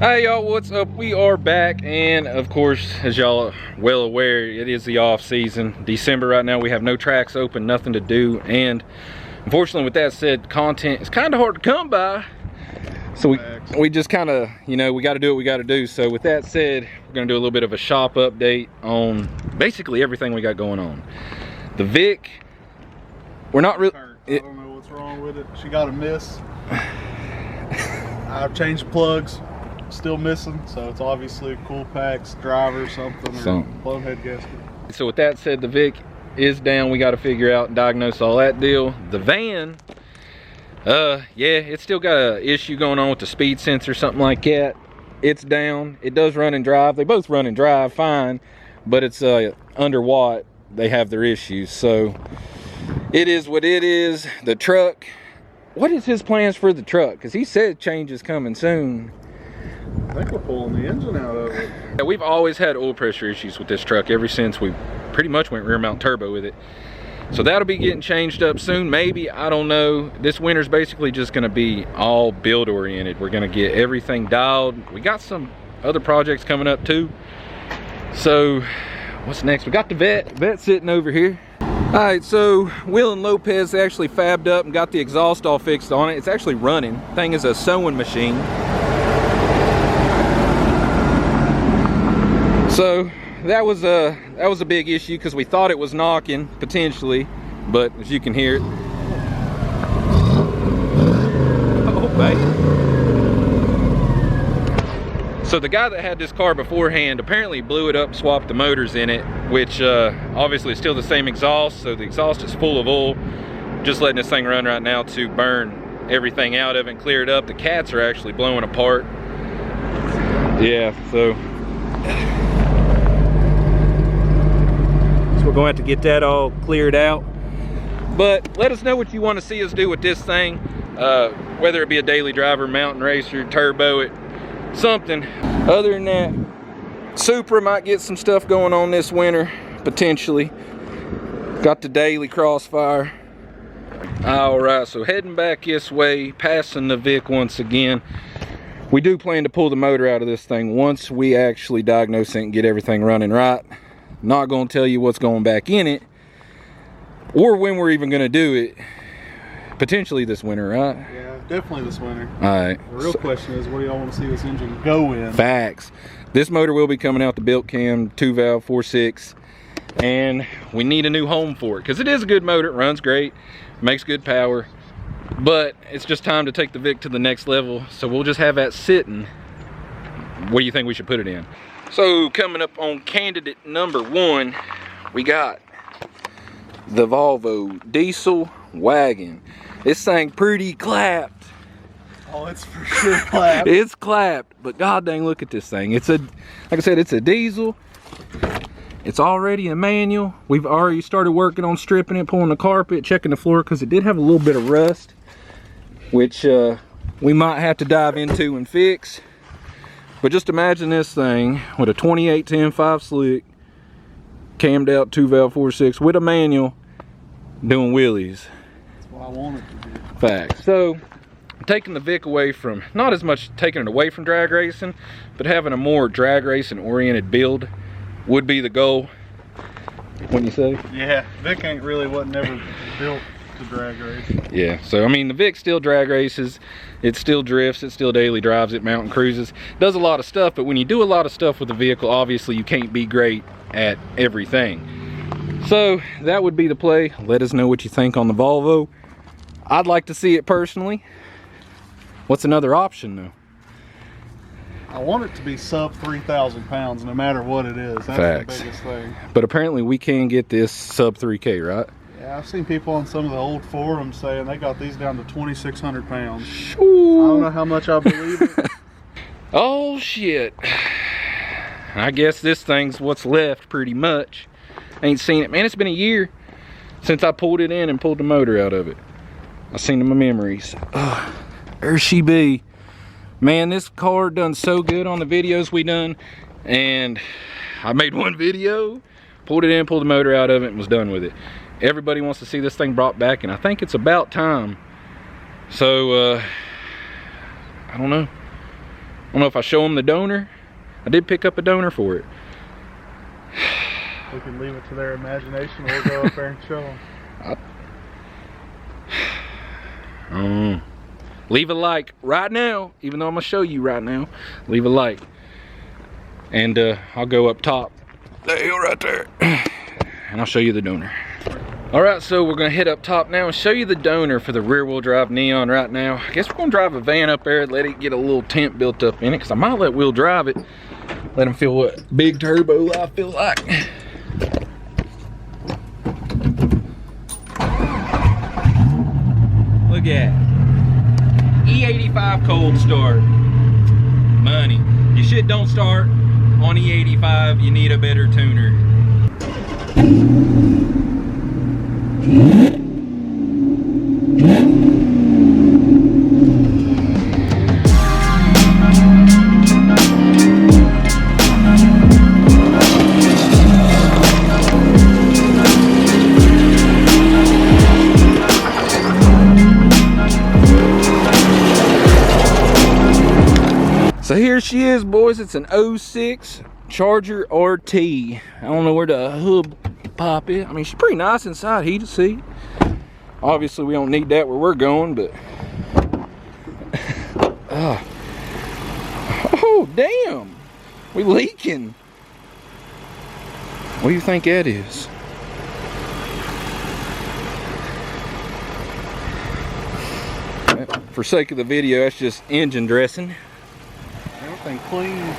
Hey y'all, what's up? We are back, and of course, as y'all are well aware, it is the off season. December right now, we have no tracks open, nothing to do, and unfortunately with that said, content is kind of hard to come by. So we just kind of, you know, we got to do what we got to do. So with that said, we're going to do a little bit of a shop update on basically everything we got going on. The Vic, we're not really... I don't know what's wrong with it. She got a miss. I've changed plugs. Still missing, so it's obviously a cool packs, driver, something, or blown head gasket. So with that said, the Vic is down. We got to figure out and diagnose all that deal. The van, yeah, it's still got an issue going on with the speed sensor, something like that. It's down. It does run and drive. They both run and drive fine, but it's under watt. They have their issues, so it is what it is. The truck, what is his plans for the truck? Because he said change is coming soon. I think we're pulling the engine out of it. Yeah, we've always had oil pressure issues with this truck ever since we pretty much went rear mount turbo with it. So that'll be getting changed up soon, maybe, I don't know. This winter's basically just gonna be all build oriented. We're gonna get everything dialed. We got some other projects coming up too. So what's next? We got the vet sitting over here. All right, so Will and Lopez actually fabbed up and got the exhaust all fixed on it. It's actually running. Thing is a sewing machine. So that was a big issue because we thought it was knocking potentially, but as you can hear it. Oh baby. So the guy that had this car beforehand apparently blew it up, swapped the motors in it, which obviously is still the same exhaust, so the exhaust is full of oil. Just letting this thing run right now to burn everything out of it and clear it up. The cats are actually blowing apart. Yeah, so we're going to have to get that all cleared out. But let us know what you want to see us do with this thing, whether it be a daily driver, mountain racer, turbo it, something. Other than that, Supra might get some stuff going on this winter, potentially. Got the daily Crossfire. All right, so heading back this way, passing the Vic once again. We do plan to pull the motor out of this thing once we actually diagnose it and get everything running right. Not going to tell you what's going back in it or when we're even going to do it. Potentially this winter, right? Yeah, definitely this winter. All right. The real question is, what do y'all want to see this engine go in? Facts. This motor will be coming out the built cam 2-valve 4.6, and we need a new home for it because it is a good motor. It runs great, makes good power, but it's just time to take the Vic to the next level. So we'll just have that sitting. What do you think we should put it in? So coming up on candidate number 1, we got the Volvo diesel wagon. This thing pretty clapped. Oh, it's for sure clapped. It's clapped, but god dang, look at this thing. It's a, like I said, it's a diesel. It's already a manual. We've already started working on stripping it, pulling the carpet, checking the floor, because it did have a little bit of rust, which we might have to dive into and fix. But just imagine this thing with a 2810 5 slick, cammed out 2-valve 4.6 with a manual, doing wheelies. That's what I want it to be. Facts. So taking the Vic away from, not as much taking it away from drag racing, but having a more drag racing oriented build would be the goal. Wouldn't you say? Yeah, Vic ain't really wasn't ever built to drag race. Yeah, so I mean the Vic still drag races, it still drifts, it still daily drives, it mountain cruises, does a lot of stuff, but when you do a lot of stuff with the vehicle, obviously you can't be great at everything. So that would be the play. Let us know what you think on the Volvo. I'd like to see it personally. What's another option though? I want it to be sub 3,000 pounds no matter what it is. That's Facts. The biggest thing. But apparently we can get this sub 3K, right? Yeah, I've seen people on some of the old forums saying they got these down to 2,600 pounds. Ooh. I don't know how much I believe it. Oh shit. I guess this thing's what's left pretty much. Ain't seen it. Man, it's been a year since I pulled it in and pulled the motor out of it. I've seen my memories. There she be. Man, this car done so good on the videos we done, and I made one video, pulled it in, pulled the motor out of it, and was done with it. Everybody wants to see this thing brought back, and I think it's about time. So I don't know. don't know if I show them the donor. I did pick up a donor for it. We can leave it to their imagination. We'll go up there and show them. Leave a like right now, even though I'm gonna show you right now. Leave a like, and I'll go up top, that hill right there, and I'll show you the donor. All right, so we're gonna head up top now and show you the donor for the rear-wheel drive Neon right now. I guess we're gonna drive a van up there and let it get a little tent built up in it, because I might let Will drive it, let him feel what big turbo I feel like. Look at E85 cold start. Money. Your shit don't start on E85, you need a better tuner. So here she is, boys. It's an 06 Charger RT. I don't know where the hub pop is. I mean, she's pretty nice inside, heated seat. Obviously, we don't need that where we're going, but oh damn, we leaking. What do you think that is? For sake of the video, that's just engine dressing. Everything clean.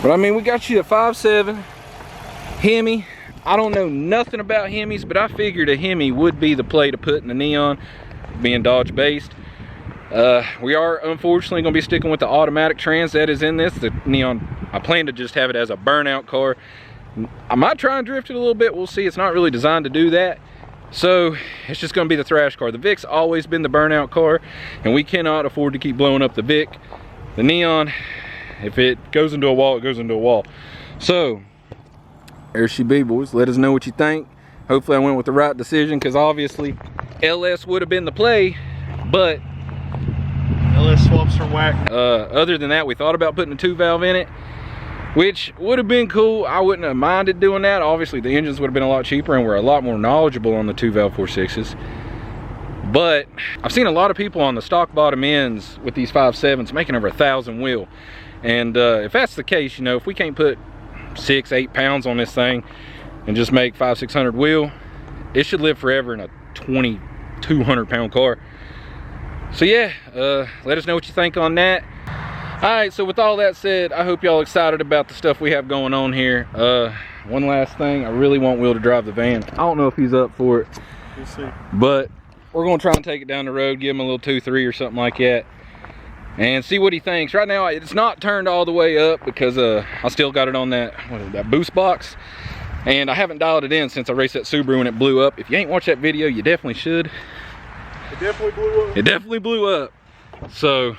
But I mean, we got you a 5.7 Hemi. I don't know nothing about Hemis, but I figured a Hemi would be the play to put in the Neon, being Dodge based. We are unfortunately going to be sticking with the automatic trans that is in this. The Neon, I plan to just have it as a burnout car. I might try and drift it a little bit. We'll see. It's not really designed to do that. So it's just going to be the thrash car. The Vic's always been the burnout car, and we cannot afford to keep blowing up the Vic. The Neon, if it goes into a wall, it goes into a wall. So there she be, boys. Let us know what you think. Hopefully I went with the right decision, because obviously LS would have been the play, but LS swaps are whack. Other than that, we thought about putting a 2-valve in it, which would have been cool. I wouldn't have minded doing that. Obviously the engines would have been a lot cheaper, and we're a lot more knowledgeable on the 2-valve 4.6s. But I've seen a lot of people on the stock bottom ends with these 5.7s making over 1,000 wheel. And if that's the case, you know, if we can't put 6-8 pounds on this thing and just make 500-600 wheel, it should live forever in a 2,200 pound car. So yeah, let us know what you think on that. All right, so with all that said, I hope y'all excited about the stuff we have going on here. One last thing, I really want Will to drive the van. I don't know if he's up for it. We'll see. But we're gonna try and take it down the road, give him a little 2-3 or something like that, and see what he thinks. Right now, it's not turned all the way up because I still got it on that, what is that, boost box, and I haven't dialed it in since I raced that Subaru and it blew up. If you ain't watched that video, you definitely should. It definitely blew up. It definitely blew up. So,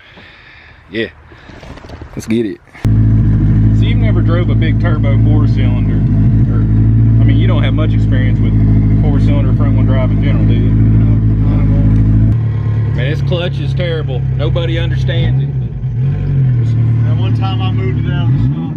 yeah, let's get it. So you've never drove a big turbo 4-cylinder, or, I mean, you don't have much experience with 4-cylinder front-wheel drive in general, do you? Man, this clutch is terrible. Nobody understands it. That one time I moved it out of the stop.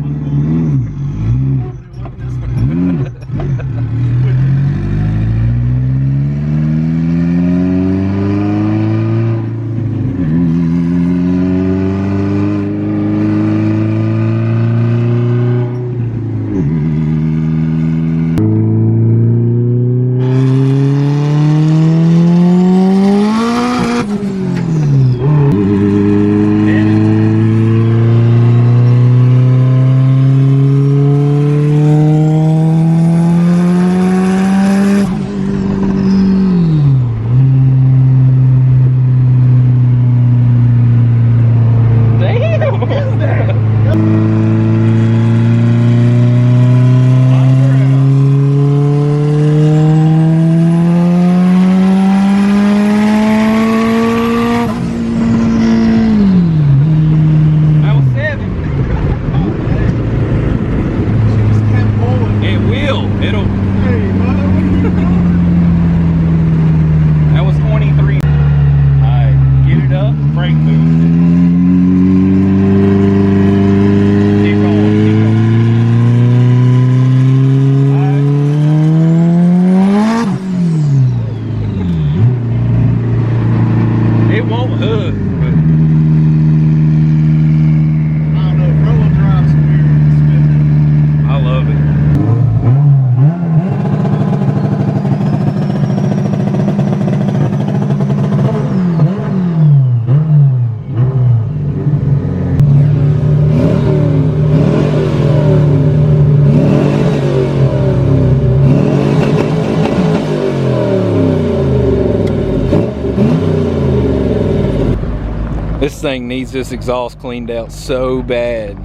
This thing needs this exhaust cleaned out so bad.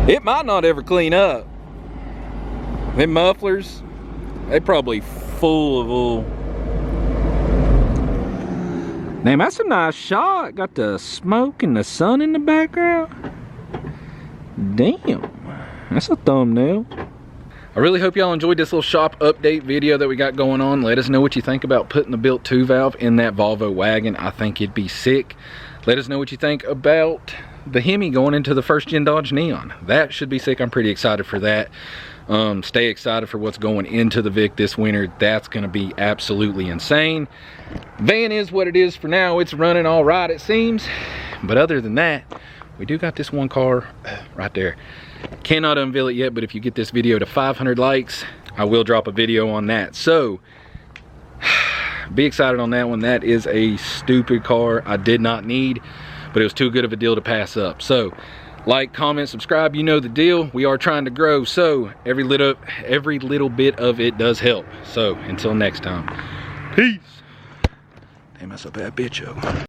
It might not ever clean up. Them mufflers, they probably full of oil. Damn, that's a nice shot. Got the smoke and the sun in the background. Damn, that's a thumbnail. I really hope y'all enjoyed this little shop update video that we got going on. Let us know what you think about putting the built 2 valve in that Volvo wagon. I think it'd be sick. Let us know what you think about the Hemi going into the first gen Dodge Neon. That should be sick. I'm pretty excited for that. Stay excited for what's going into the Vic this winter. That's gonna be absolutely insane. Van is what it is for now. It's running all right, it seems. But other than that, we do got this one car right there. Cannot unveil it yet, but if you get this video to 500 likes, I will drop a video on that. So be excited on that one. That is a stupid car I did not need, but it was too good of a deal to pass up. So like, comment, subscribe, you know the deal. We are trying to grow, so every little bit of it does help. So until next time, peace. Damn, that's a bad bitch, yo.